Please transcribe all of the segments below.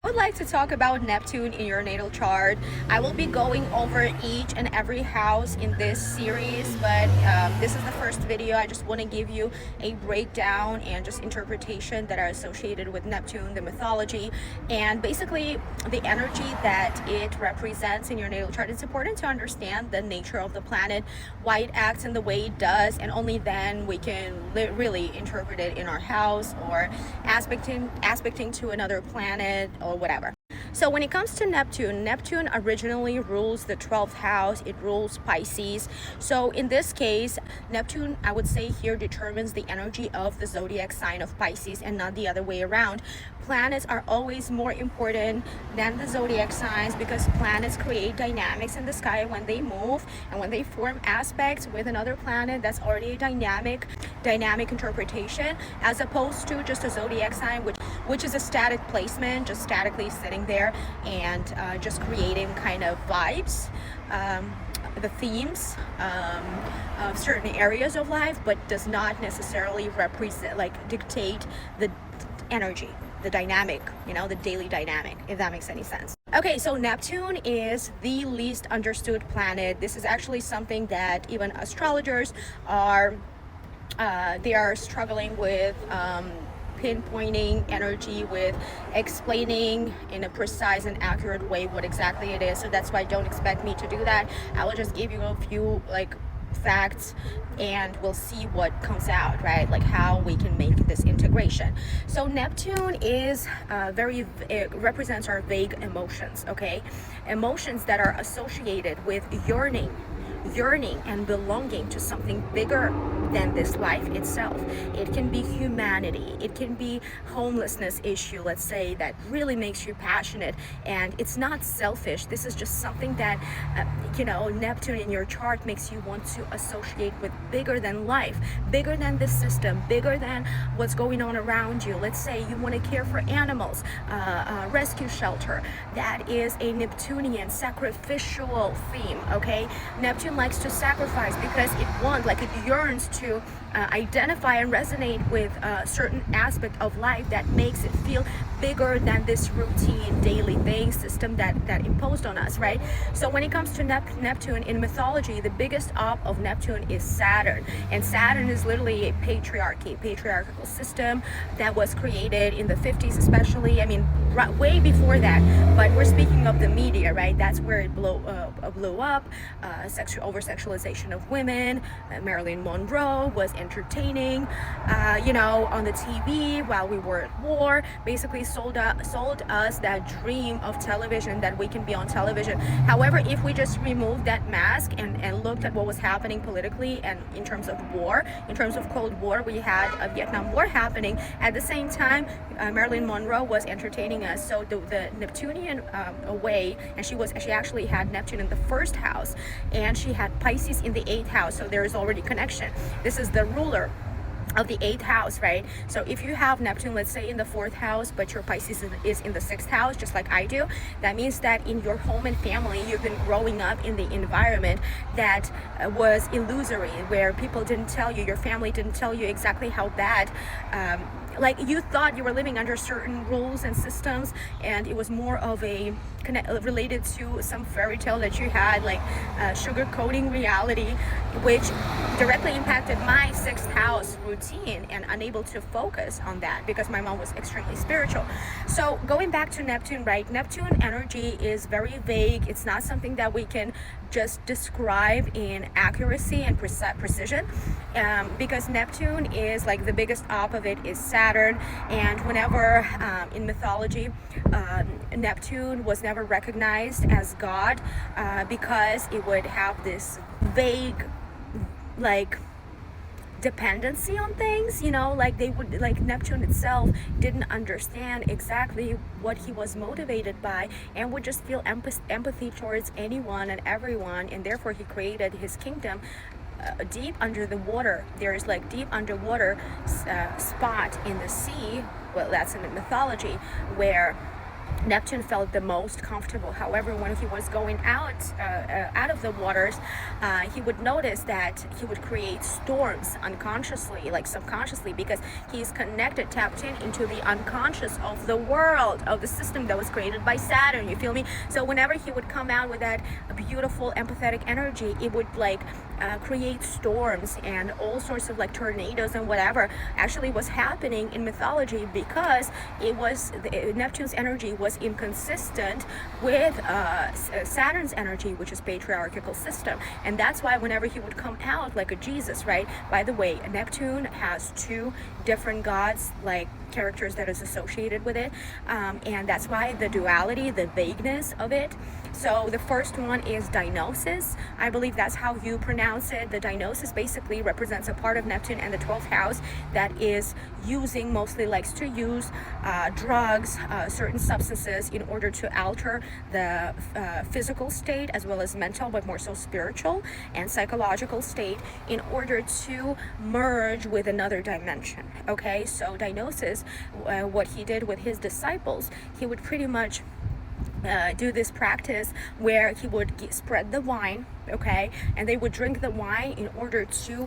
I would like to talk about Neptune in your natal chart. I will be going over each and every house in this series, but this is the first video. I just want to give you a breakdown and just interpretation that are associated with Neptune, the mythology, and basically the energy that it represents in your natal chart. It's important to understand the nature of the planet, why it acts in the way it does, and only then we can really interpret it in our house or aspecting to another planet or whatever. So when it comes to Neptune originally rules the 12th house. It rules Pisces. So in this case, Neptune, I would say here, determines the energy of the zodiac sign of Pisces and not the other way around. Planets are always more important than the zodiac signs because planets create dynamics in the sky when they move and when they form aspects with another planet. That's already a dynamic interpretation, as opposed to just a zodiac sign, which is a static placement, just statically sitting there and just creating kind of vibes, the themes of certain areas of life, but does not necessarily represent, like dictate the energy, the dynamic, the daily dynamic, if that makes any sense. Okay, so Neptune is the least understood planet. This is actually something that even astrologers are they are struggling with pinpointing energy, with explaining in a precise and accurate way what exactly it is. So that's why don't expect me to do that. I will just give you a few facts and we'll see what comes out, right? Like how we can make this integration. So Neptune is it represents our vague emotions, okay? Emotions that are associated with yearning and belonging to something bigger than this life itself. It can be humanity, it can be homelessness issue, let's say, that really makes you passionate, and it's not selfish. This is just something that Neptune in your chart makes you want to associate with bigger than life, bigger than this system, bigger than what's going on around you. Let's say you want to care for animals, rescue shelter. That is a Neptunian sacrificial theme, okay? Neptune likes to sacrifice because it yearns to identify and resonate with a certain aspect of life that makes it feel bigger than this routine daily thing system that imposed on us, right? So when it comes to Neptune in mythology, the biggest op of Neptune is Saturn, and Saturn is literally a patriarchal system that was created in the 50s, especially. I mean, way before that, but we're speaking of the media, right? That's where it blew up. Over sexualization of women. Marilyn Monroe was entertaining, on the TV while we were at war. Basically sold us that dream of television, that we can be on television. However, if we just remove that mask and looked at what was happening politically and in terms of war, in terms of Cold War, we had a Vietnam War happening. At the same time, Marilyn Monroe was entertaining us. So the Neptunian way, and she actually had Neptune in the first house, and she had Pisces in the 8th house. So there is already connection. This is the ruler of the 8th house, right? So if you have Neptune, let's say in the 4th house, but your Pisces is in the 6th house, just like I do, that means that in your home and family, you've been growing up in the environment that was illusory, where people didn't tell you, your family didn't tell you exactly how bad, you thought you were living under certain rules and systems, and it was more of a related to some fairy tale that you had, sugarcoating reality, which directly impacted my 6th house routine, and unable to focus on that because my mom was extremely spiritual. So going back to Neptune, right? Neptune energy is very vague. It's not something that we can just describe in accuracy and precision, because Neptune is the biggest op of it is Saturn, and whenever in mythology, Neptune was never recognized as God because it would have this vague dependency on things, Neptune itself didn't understand exactly what he was motivated by, and would just feel empathy towards anyone and everyone, and therefore he created his kingdom deep under the water. There's deep underwater spot in the sea, well, that's in the mythology, where Neptune felt the most comfortable. However, when he was going out of the waters, he would notice that he would create storms unconsciously, like subconsciously, because he's connected, tapped into the unconscious of the world, of the system that was created by Saturn. You feel me? So whenever he would come out with that beautiful, empathetic energy, it would like create storms and all sorts of like tornadoes and whatever actually was happening in mythology, because it was Neptune's energy was inconsistent with Saturn's energy, which is patriarchal system. And that's why whenever he would come out like a Jesus, right? By the way, Neptune has two different gods, like characters that is associated with it, and that's why the duality, the vagueness of it. So the first one is Dionysus. I believe that's how you pronounce it. The Dionysus basically represents a part of Neptune and the 12th house that is mostly likes to use drugs, certain substances in order to alter the physical state as well as mental, but more so spiritual and psychological state, in order to merge with another dimension. Okay, so Dionysus, what he did with his disciples, he would pretty much do this practice where he would spread the wine, okay, and they would drink the wine in order to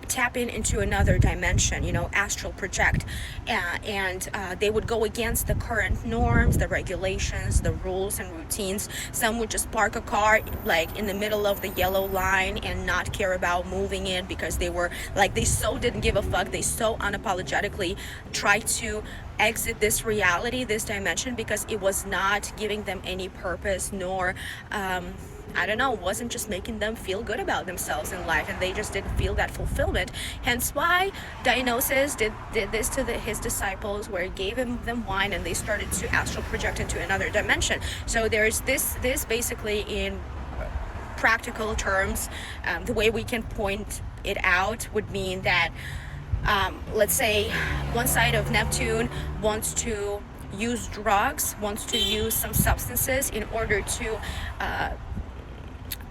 tap into another dimension, astral project, and they would go against the current norms, the regulations, the rules and routines. Some would just park a car like in the middle of the yellow line and not care about moving it, because they were like, they so didn't give a fuck, they so unapologetically tried to exit this reality, this dimension, because it was not giving them any purpose, nor I don't know, wasn't just making them feel good about themselves in life, and they just didn't feel that fulfillment. Hence why Dionysus did this to his disciples, where he gave them wine and they started to astral project into another dimension. So there's this basically, in practical terms, the way we can point it out would mean that let's say one side of Neptune wants to use drugs, wants to use some substances in order to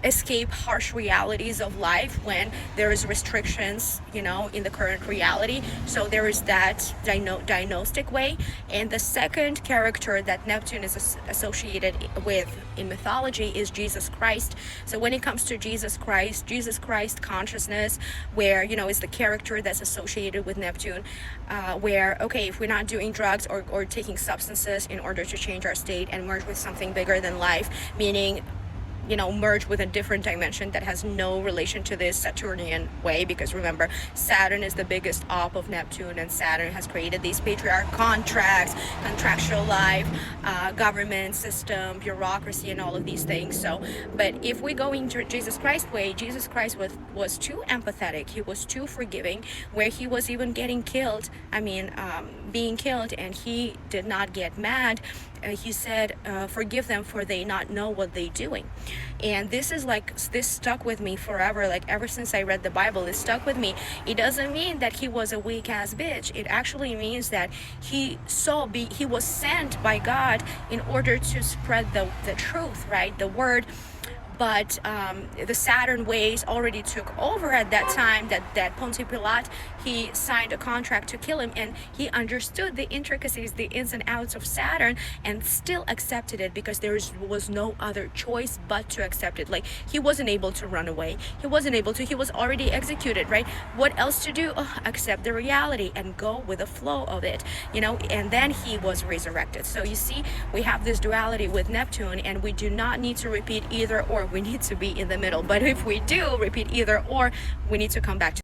escape harsh realities of life when there is restrictions, in the current reality. So there is that diagnostic way. And the second character that Neptune is associated with in mythology is Jesus Christ. So when it comes to Jesus Christ consciousness, where, is the character that's associated with Neptune, where, okay, if we're not doing drugs or taking substances in order to change our state and merge with something bigger than life, meaning merge with a different dimension that has no relation to this Saturnian way, because remember, Saturn is the biggest op of Neptune, and Saturn has created these patriarch contracts, contractual life, government system, bureaucracy, and all of these things. So, but if we go into Jesus Christ way, Jesus Christ was too empathetic, he was too forgiving, where he was even getting killed, being killed, and he did not get mad. He said, forgive them, for they not know what they're doing. And this stuck with me forever. Like, ever since I read the Bible, it stuck with me. It doesn't mean that he was a weak ass bitch. It actually means that he was sent by God in order to spread the truth, right, the word. But the Saturn ways already took over at that time, that Pontius Pilate, he signed a contract to kill him, and he understood the intricacies, the ins and outs of Saturn, and still accepted it, because there was no other choice but to accept it. Like, he wasn't able to run away. He was already executed, right? What else to do? Accept the reality and go with the flow of it, and then he was resurrected. So you see, we have this duality with Neptune, and we do not need to repeat either or. We need to be in the middle. But if we do repeat either or, we need to come back to